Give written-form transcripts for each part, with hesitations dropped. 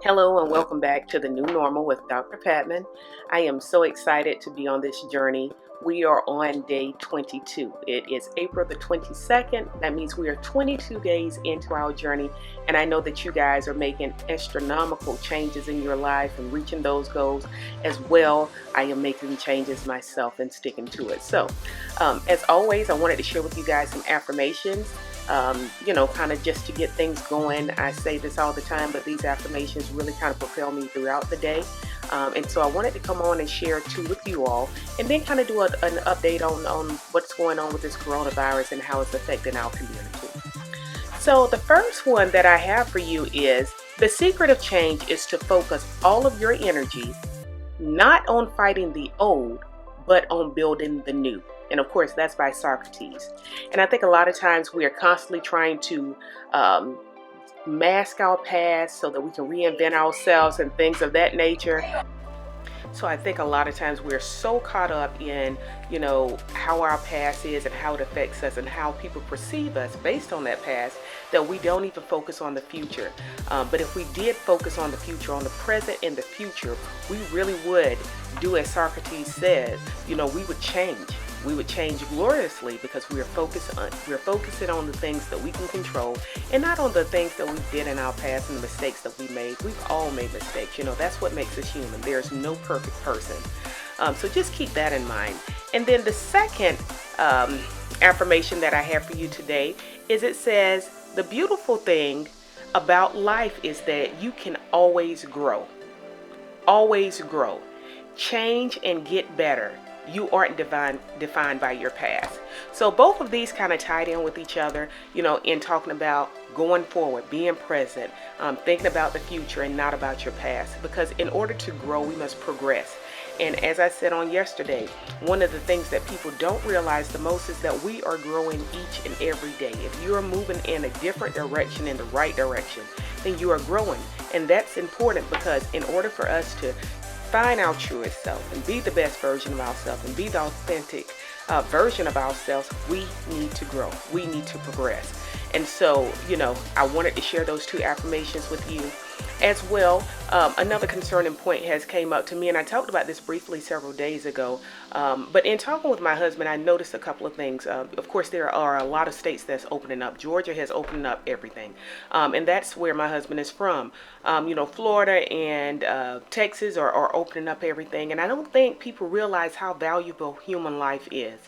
Hello and welcome back to the New Normal with Dr. Patman. I am so excited to be on this journey. We are on day 22. It is April the 22nd. That means we are 22 days into our journey, and I know that you guys are making astronomical changes in your life and reaching those goals as well. I am making changes myself and sticking to it. So, as always, I wanted to share with you guys some affirmations. Kind of just to get things going. I say this all the time, but these affirmations really kind of propel me throughout the day. And so I wanted to come on and share two with you all, and then kind of do an update on what's going on with this coronavirus and how it's affecting our community. So the first one that I have for you is the secret of change is to focus all of your energy not on fighting the old, but on building the new. And of course, that's by Socrates. And I think a lot of times we are constantly trying to mask our past so that we can reinvent ourselves and things of that nature. So I think a lot of times we're so caught up in, how our past is and how it affects us and how people perceive us based on that past that we don't even focus on the future. But if we did focus on the future, on the present and the future, we really would do as Socrates says, we would change. We would change gloriously because we're focusing on the things that we can control and not on the things that we did in our past and the mistakes that we made. We've all made mistakes. That's what makes us human. There's no perfect person. So just keep that in mind. And then the second affirmation that I have for you today is it says, the beautiful thing about life is that you can always grow. Always grow. Change and get better. You aren't defined by your past. So both of these kind of tied in with each other, in talking about going forward, being present, thinking about the future and not about your past. Because in order to grow, we must progress. And as I said on yesterday, one of the things that people don't realize the most is that we are growing each and every day. If you are moving in a different direction, in the right direction, then you are growing. And that's important because in order for us to find our truest self and be the best version of ourselves and be the authentic version of ourselves, we need to grow. We need to progress. And so, I wanted to share those two affirmations with you as well. Another concerning point has came up to me, and I talked about this briefly several days ago. But in talking with my husband, I noticed a couple of things. Of course, there are a lot of states that's opening up. Georgia has opened up everything. And that's where my husband is from. Florida and Texas are opening up everything. And I don't think people realize how valuable human life is.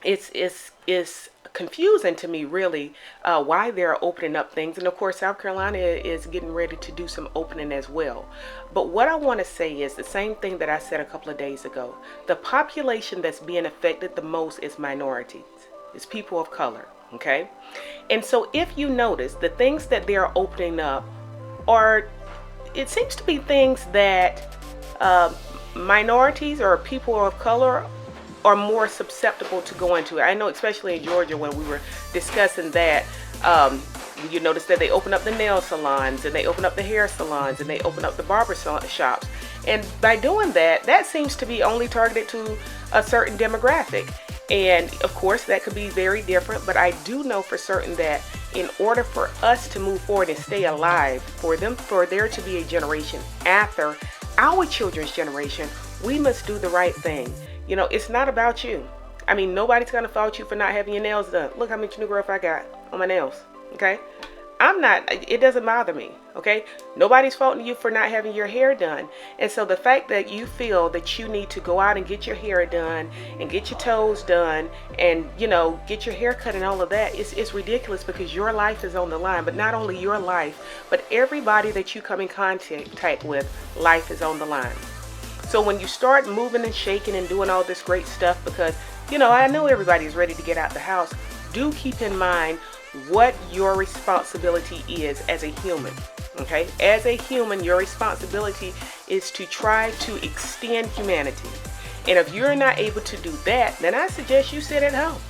It's confusing to me, really, why they're opening up things. And of course, South Carolina is getting ready to do some opening as well. But what I want to say is the same thing that I said a couple of days ago. The population that's being affected the most is minorities. It's people of color. Okay? And so if you notice, the things that they're opening up it seems to be things that minorities or people of color are more susceptible to go into. I know, especially in Georgia, when we were discussing that, you notice that they open up the nail salons and they open up the hair salons and they open up the barber shops. And by doing that, that seems to be only targeted to a certain demographic. And of course, that could be very different, but I do know for certain that in order for us to move forward and stay alive, for there to be a generation after our children's generation, we must do the right thing. It's not about you. I mean, nobody's going to fault you for not having your nails done. Look how much new growth I got on my nails. Okay? It doesn't bother me. Okay? Nobody's faulting you for not having your hair done. And so the fact that you feel that you need to go out and get your hair done and get your toes done and, get your hair cut and all of that, it's ridiculous because your life is on the line. But not only your life, but everybody that you come in contact with, life is on the line. So when you start moving and shaking and doing all this great stuff, because, I know everybody's ready to get out the house, do keep in mind what your responsibility is as a human. Okay? As a human, your responsibility is to try to extend humanity. And if you're not able to do that, then I suggest you sit at home.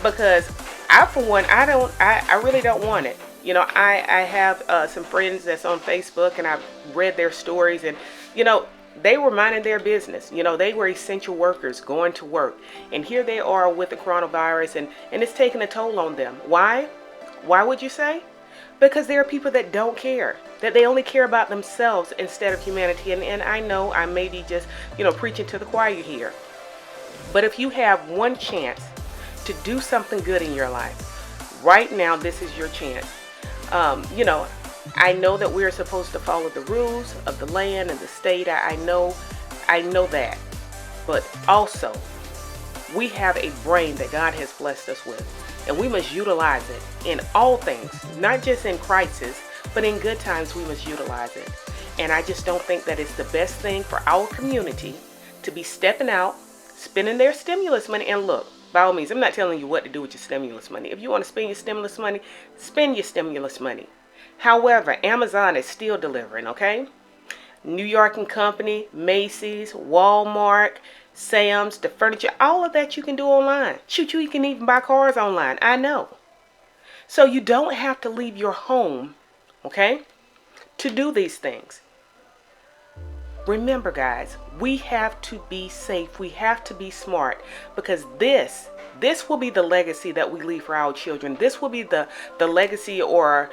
Because I really don't want it. I have some friends that's on Facebook and I've read their stories and, they were minding their business. They were essential workers going to work. And here they are with the coronavirus and it's taking a toll on them. Why? Why would you say? Because there are people that don't care, that they only care about themselves instead of humanity. And I know I may be just, preaching to the choir here. But if you have one chance to do something good in your life, right now, this is your chance. I know that we're supposed to follow the rules of the land and the state. I know that. But also, we have a brain that God has blessed us with. And we must utilize it in all things, not just in crisis, but in good times we must utilize it. And I just don't think that it's the best thing for our community to be stepping out, spending their stimulus money. And look, by all means, I'm not telling you what to do with your stimulus money. If you want to spend your stimulus money, spend your stimulus money. However, Amazon is still delivering, okay? New York and Company, Macy's, Walmart, Sam's, the furniture, all of that you can do online. Shoot, you can even buy cars online. I know. So you don't have to leave your home, okay, to do these things. Remember, guys, we have to be safe. We have to be smart, because this will be the legacy that we leave for our children. This will be the legacy or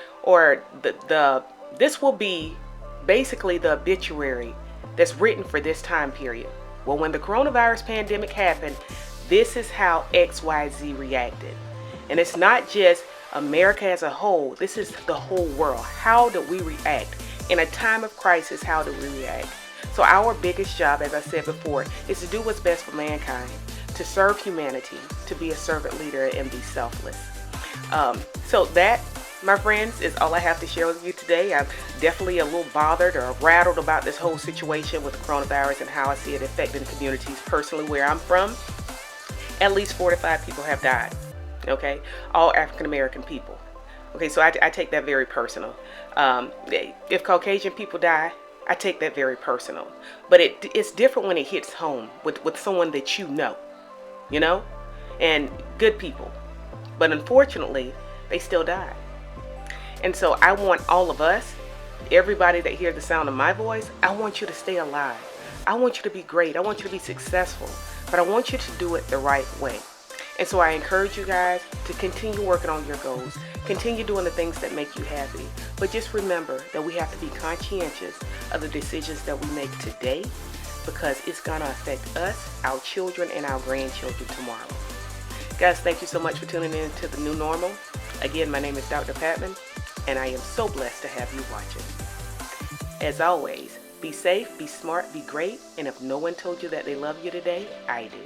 this will be basically the obituary that's written for this time period. Well, when the coronavirus pandemic happened, this is how XYZ reacted. And it's not just America as a whole. This is the whole world. How do we react? In a time of crisis, how do we react? So our biggest job, as I said before, is to do what's best for mankind, to serve humanity, to be a servant leader, and be selfless. So that, my friends, is all I have to share with you today. I'm definitely a little bothered or rattled about this whole situation with the coronavirus and how I see it affecting communities. Personally, where I'm from, at least 4 to 5 people have died. Okay, all African American people. Okay, so I take that very personal. If Caucasian people die, I take that very personal. But it's different when it hits home with someone that you know, and good people. But unfortunately, they still died. And so I want all of us, everybody that hears the sound of my voice, I want you to stay alive. I want you to be great. I want you to be successful. But I want you to do it the right way. And so I encourage you guys to continue working on your goals. Continue doing the things that make you happy. But just remember that we have to be conscientious of the decisions that we make today, because it's going to affect us, our children, and our grandchildren tomorrow. Guys, thank you so much for tuning in to The New Normal. Again, my name is Dr. Patman, and I am so blessed to have you watching. As always, be safe, be smart, be great, and if no one told you that they love you today, I do.